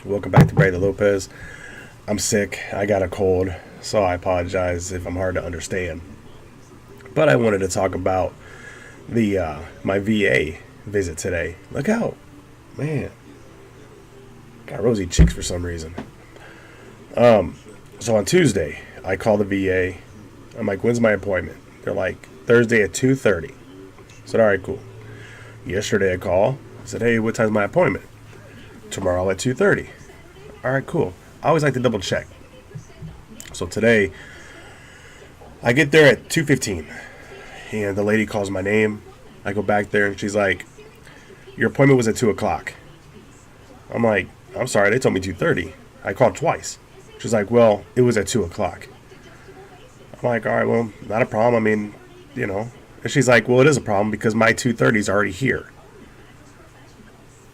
Welcome back to Brady Lopez. I'm sick. I got a cold, so I apologize if I'm hard to understand. But I wanted to talk about the my VA visit today. Look out, man! Got rosy cheeks for some reason. So on Tuesday, I call the VA. I'm like, "When's my appointment?" They're like, "Thursday at 2:30." I said, "All right, cool." Yesterday, I call. I said, "Hey, what time's my appointment?" "Tomorrow at 2:30." All right, cool. I always like to double check. So today, I get there at 2:15, and the lady calls my name. I go back there, and she's like, "Your appointment was at 2 o'clock." I'm like, "I'm sorry, they told me 2:30. I called twice." She's like, "Well, it was at 2 o'clock." I'm like, "All right, well, not a problem. I mean, you know." And she's like, "Well, it is a problem because my 2:30 is already here."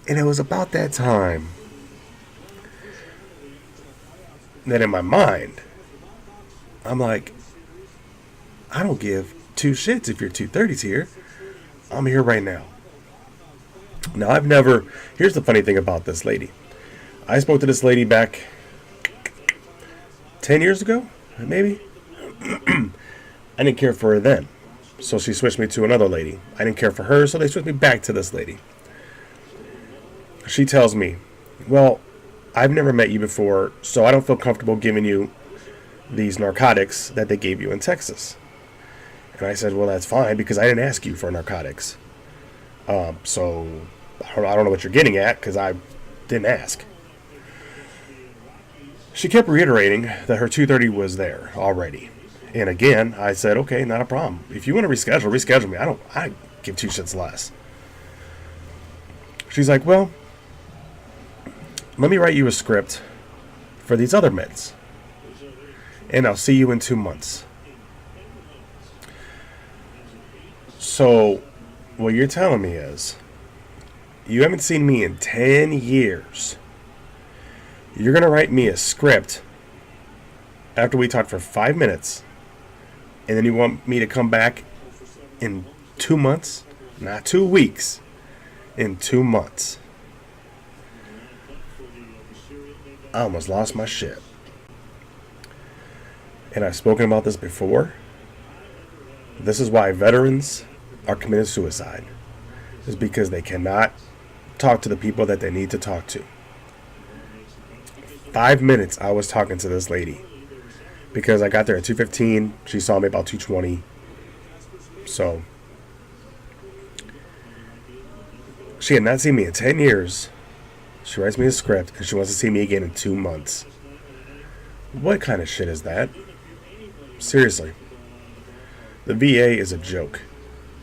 And it was about that time that in my mind, I'm like, I don't give two shits if your 2:30's here. I'm here right now. Now, I've never. Here's the funny thing about this lady. I spoke to this lady back 10 years ago, maybe. I didn't care for her then. So she switched me to another lady. I didn't care for her, so they switched me back to this lady. She tells me, "Well, I've never met you before, so I don't feel comfortable giving you these narcotics that they gave you in Texas." And I said, "Well, that's fine because I didn't ask you for narcotics. So I don't know what you're getting at because I didn't ask." She kept reiterating that her 2:30 was there already. And again, I said, "Okay, not a problem. If you want to reschedule me. I give two shits less." She's like, "Well, let me write you a script for these other meds, and I'll see you in 2 months." So, what you're telling me is, you haven't seen me in 10 years. You're going to write me a script after we talked for 5 minutes, and then you want me to come back in 2 months? Not 2 weeks, in 2 months. I almost lost my shit. And I've spoken about this before. This is why veterans are committing suicide. Is because they cannot talk to the people that they need to talk to. 5 minutes I was talking to this lady. Because I got there at 2:15. She saw me about 2:20. So she had not seen me in 10 years. She writes me a script and she wants to see me again in 2 months. What kind of shit is that? Seriously. The VA is a joke.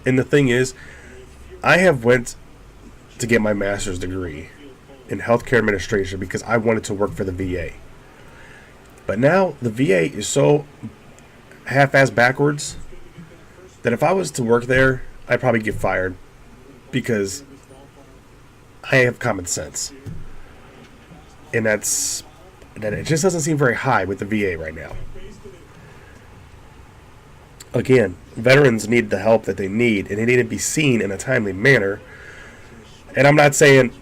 And the thing is, I have went to get my master's degree in healthcare administration because I wanted to work for the VA. But now the VA is so half-ass backwards that if I was to work there, I'd probably get fired because I have common sense. And that it just doesn't seem very high with the VA right now. Again, veterans need the help that they need, and they need to be seen in a timely manner. And I'm not saying,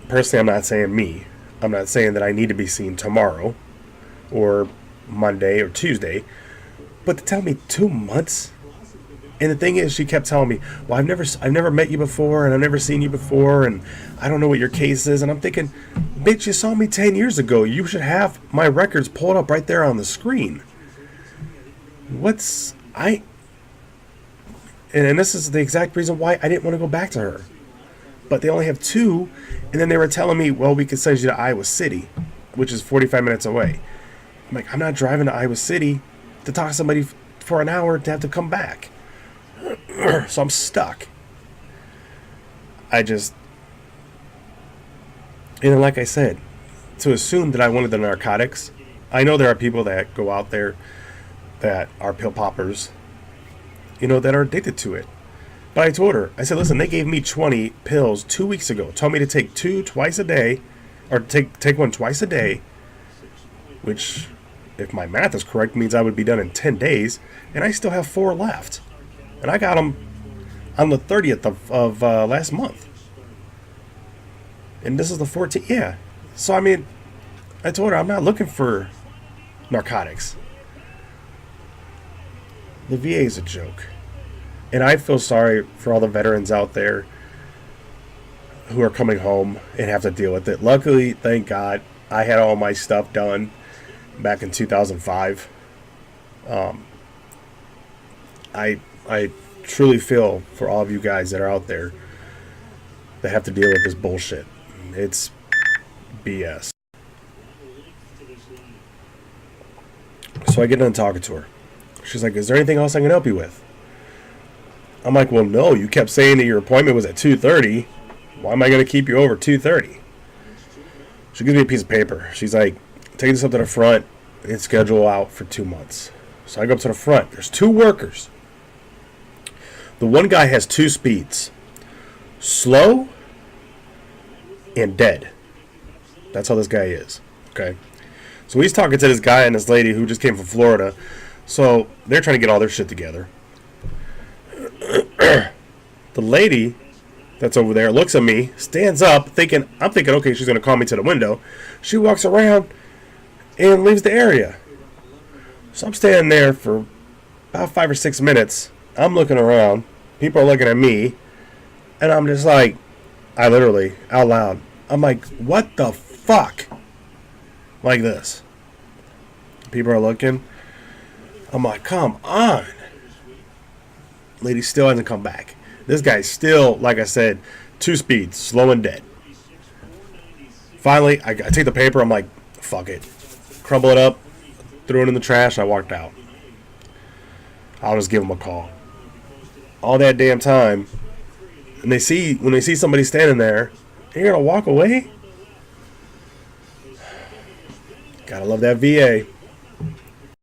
personally, I'm not saying me. I'm not saying that I need to be seen tomorrow or Monday or Tuesday. But to tell me 2 months? And the thing is, she kept telling me, "Well, I've never met you before, and I've never seen you before, and I don't know what your case is." And I'm thinking, "Bitch, you saw me 10 years ago. You should have my records pulled up right there on the screen." And this is the exact reason why I didn't want to go back to her. But they only have two, and then they were telling me, "Well, we could send you to Iowa City, which is 45 minutes away." I'm like, I'm not driving to Iowa City to talk to somebody for an hour to have to come back. So I'm stuck. And then like I said, to assume that I wanted the narcotics, I know there are people that go out there that are pill poppers, that are addicted to it. But I told her, I said, "Listen, they gave me 20 pills 2 weeks ago. Told me to take two twice a day, or take one twice a day, which, if my math is correct, means I would be done in 10 days, and I still have 4 left. And I got them on the 30th of last month. And this is the 14th. Yeah. So, I mean, I told her I'm not looking for narcotics. The VA is a joke. And I feel sorry for all the veterans out there who are coming home and have to deal with it. Luckily, thank God, I had all my stuff done back in 2005. I truly feel for all of you guys that are out there that have to deal with this bullshit. It's BS. So I get done talking to her. She's like, is there anything else I can help you with? I'm like, well, no. You kept saying that your appointment was at 2:30. Why am I going to keep you over 2:30? She gives me a piece of paper. She's like, take this up to the front and schedule out for 2 months. So I go up to the front. There's 2 workers. The one guy has 2 speeds. Slow and dead. That's how this guy is. Okay? So he's talking to this guy and this lady who just came from Florida. So they're trying to get all their shit together. The lady that's over there looks at me, stands up, I'm thinking, okay, she's going to call me to the window. She walks around and leaves the area. So I'm standing there for about 5 or 6 minutes. I'm looking around. People are looking at me. And I'm just like, I literally, out loud, I'm like, what the fuck? Like this. People are looking. I'm like, come on. Lady still hasn't come back. This guy's still, like I said, 2 speeds, slow and dead. Finally, I take the paper. I'm like, fuck it. Crumble it up, threw it in the trash. I walked out. I'll just give him a call. All that damn time, and when they see somebody standing there, you're gonna walk away. Gotta love that VA.